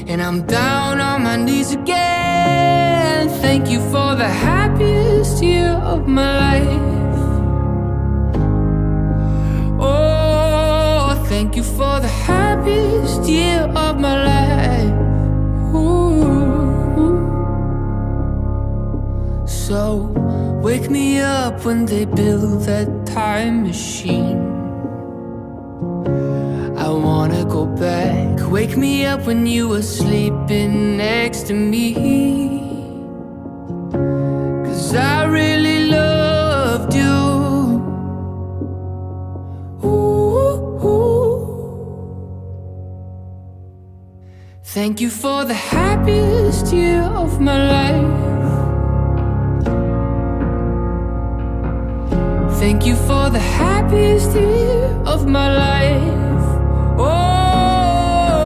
and I'm down on my knees again. Thank you for the happiest year of my life. Oh, thank you for the happiest year of my life. Ooh. So wake me up when they build that time machine. I wanna go back. Wake me up when you were sleeping next to me, 'cause I really loved you. Ooh. Thank you for the happiest year of my life. Thank you for the happiest year of my life.